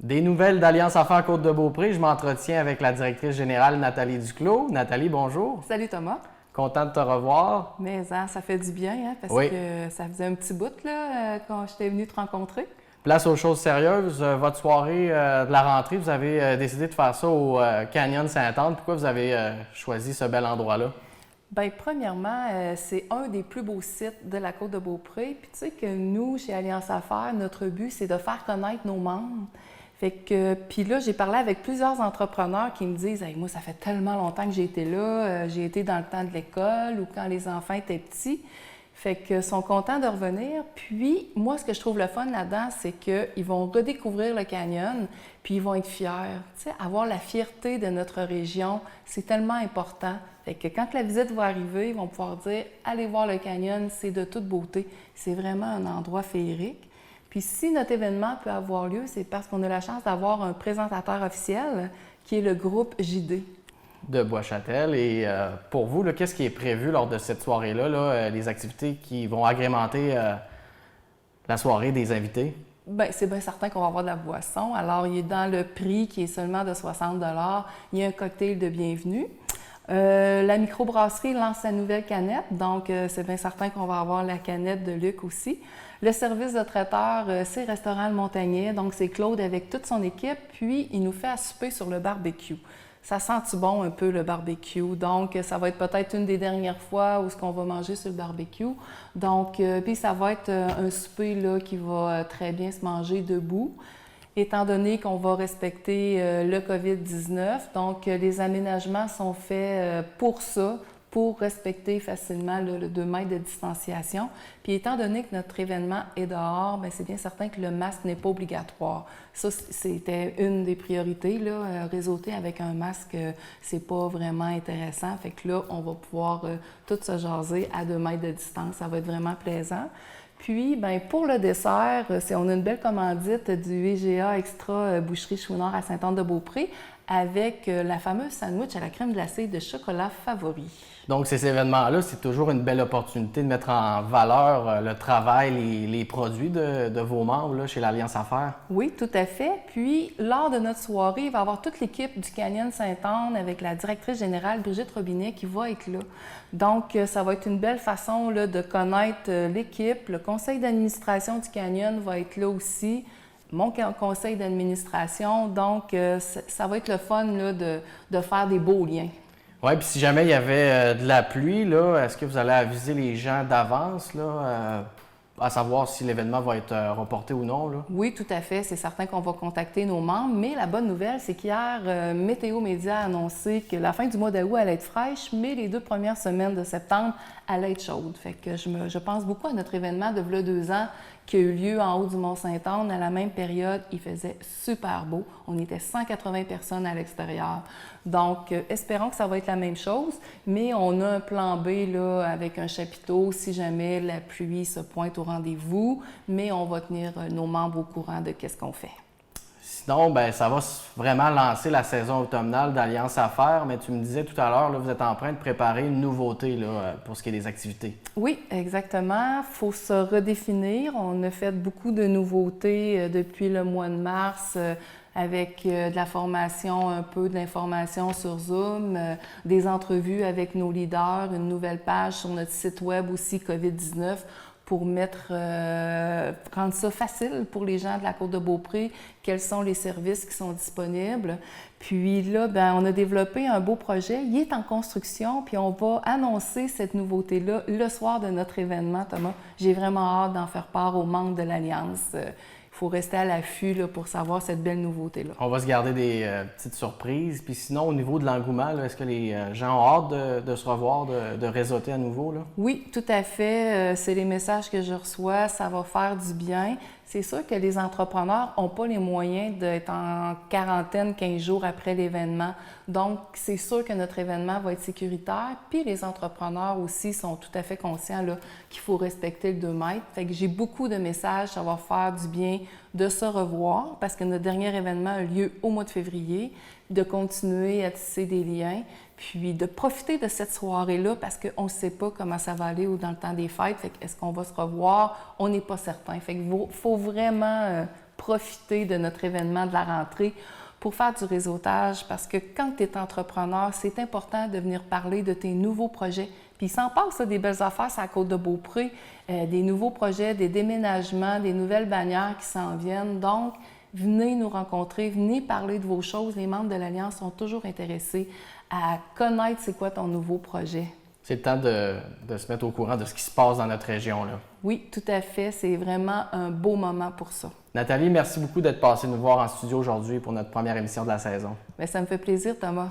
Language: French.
Des nouvelles d'Alliance Affaires Côte-de-Beaupré. Je m'entretiens avec la directrice générale Nathalie Duclos. Nathalie, bonjour. Salut Thomas. Content de te revoir. Mais ça fait du bien, hein, parce Oui. que ça faisait un petit bout là, quand j'étais venue te rencontrer. Place aux choses sérieuses. Votre soirée de la rentrée, vous avez décidé de faire ça au Canyon Sainte-Anne. Pourquoi vous avez choisi ce bel endroit-là? Bien, premièrement, c'est un des plus beaux sites de la Côte-de-Beaupré. Puis tu sais que nous, chez Alliance Affaires, notre but, c'est de faire connaître nos membres. Fait que, puis là, j'ai parlé avec plusieurs entrepreneurs qui me disent hey, « Moi, ça fait tellement longtemps que j'ai été là, j'ai été dans le temps de l'école ou quand les enfants étaient petits. » Fait qu'ils sont contents de revenir. Puis, moi, ce que je trouve le fun là-dedans, c'est qu'ils vont redécouvrir le canyon, puis ils vont être fiers. Tu sais, avoir la fierté de notre région, c'est tellement important. Fait que quand la visite va arriver, ils vont pouvoir dire « Allez voir le canyon, c'est de toute beauté. » C'est vraiment un endroit féerique. Puis si notre événement peut avoir lieu, c'est parce qu'on a la chance d'avoir un présentateur officiel qui est le groupe JD. De Bois-Châtel. Et pour vous, qu'est-ce qui est prévu lors de cette soirée-là, les activités qui vont agrémenter la soirée des invités? Bien, c'est bien certain qu'on va avoir de la boisson. Alors, il est dans le prix qui est seulement de 60 $. Il y a un cocktail de bienvenue. La microbrasserie lance sa nouvelle canette, donc c'est bien certain qu'on va avoir la canette de Luc aussi. Le service de traiteur, c'est Restaurant Le Montagnet, donc c'est Claude avec toute son équipe, puis il nous fait à souper sur le barbecue. Ça sent-tu bon un peu le barbecue? Donc, ça va être peut-être une des dernières fois où ce qu'on va manger sur le barbecue. Donc, puis ça va être un souper là, qui va très bien se manger debout. Étant donné qu'on va respecter le COVID-19, donc les aménagements sont faits pour ça, pour respecter facilement le 2 mètres de distanciation. Puis étant donné que notre événement est dehors, bien, c'est bien certain que le masque n'est pas obligatoire. Ça, c'était une des priorités, là. Réseauter avec un masque, c'est pas vraiment intéressant. Fait que là, on va pouvoir tout se jaser à 2 mètres de distance. Ça va être vraiment plaisant. Puis, bien, pour le dessert, on a une belle commandite du IGA Extra Boucherie Chouinard à Sainte-Anne-de-Beaupré avec la fameuse sandwich à la crème glacée de chocolat favori. Donc, ces événements-là, c'est toujours une belle opportunité de mettre en valeur le travail, les produits de vos membres là, chez l'Alliance Affaires. Oui, tout à fait. Puis, lors de notre soirée, il va y avoir toute l'équipe du Canyon Sainte-Anne avec la directrice générale Brigitte Robinet qui va être là. Donc, ça va être une belle façon là, de connaître l'équipe. Le conseil d'administration du Canyon va être là aussi. Mon conseil d'administration. Donc, ça va être le fun là, de faire des beaux liens. Oui, puis si jamais il y avait de la pluie, là, est-ce que vous allez aviser les gens d'avance, là, à savoir si l'événement va être reporté ou non, là? Oui, tout à fait. C'est certain qu'on va contacter nos membres. Mais la bonne nouvelle, c'est qu'hier, Météo Média a annoncé que la fin du mois d'août allait être fraîche, mais les 2 premières semaines de septembre allaient être chaudes. Fait que je pense beaucoup à notre événement de v'là 2 ans qui a eu lieu en haut du Mont-Sainte-Anne. À la même période, il faisait super beau. On était 180 personnes à l'extérieur. Donc, espérons que ça va être la même chose, mais on a un plan B là, avec un chapiteau si jamais la pluie se pointe au rendez-vous, mais on va tenir nos membres au courant de qu'est-ce qu'on fait. Sinon, bien, ça va vraiment lancer la saison automnale d'Alliance Affaires, mais tu me disais tout à l'heure, là, vous êtes en train de préparer une nouveauté là, pour ce qui est des activités. Oui, exactement. Il faut se redéfinir. On a fait beaucoup de nouveautés depuis le mois de mars avec de la formation, un peu de l'information sur Zoom, des entrevues avec nos leaders, une nouvelle page sur notre site web aussi COVID-19 pour rendre ça facile pour les gens de la Côte-de-Beaupré, quels sont les services qui sont disponibles. Puis là, bien, on a développé un beau projet. Il est en construction, puis on va annoncer cette nouveauté-là le soir de notre événement, Thomas. J'ai vraiment hâte d'en faire part aux membres de l'Alliance. Il faut rester à l'affût là, pour savoir cette belle nouveauté-là. On va se garder des petites surprises. Puis sinon, au niveau de l'engouement, est-ce que les gens ont hâte de se revoir, de réseauter à nouveau, là? Oui, tout à fait. C'est les messages que je reçois. Ça va faire du bien. C'est sûr que les entrepreneurs n'ont pas les moyens d'être en quarantaine 15 jours après l'événement. Donc, c'est sûr que notre événement va être sécuritaire. Puis les entrepreneurs aussi sont tout à fait conscients là, qu'il faut respecter le 2 mètres. Fait que j'ai beaucoup de messages. Ça va faire du bien de se revoir parce que notre dernier événement a lieu au mois de février, de continuer à tisser des liens, puis de profiter de cette soirée-là parce qu'on ne sait pas comment ça va aller ou dans le temps des fêtes. Fait que est-ce qu'on va se revoir? On n'est pas certain. Fait qu'il faut vraiment profiter de notre événement de la rentrée pour faire du réseautage parce que quand tu es entrepreneur, c'est important de venir parler de tes nouveaux projets. Puis il s'en passe ça, des belles affaires sur la Côte-de-Beaupré, des nouveaux projets, des déménagements, des nouvelles bannières qui s'en viennent. Donc, venez nous rencontrer, venez parler de vos choses. Les membres de l'Alliance sont toujours intéressés à connaître c'est quoi ton nouveau projet. C'est le temps de se mettre au courant de ce qui se passe dans notre région, là. Oui, tout à fait. C'est vraiment un beau moment pour ça. Nathalie, merci beaucoup d'être passée nous voir en studio aujourd'hui pour notre première émission de la saison. Bien, ça me fait plaisir, Thomas.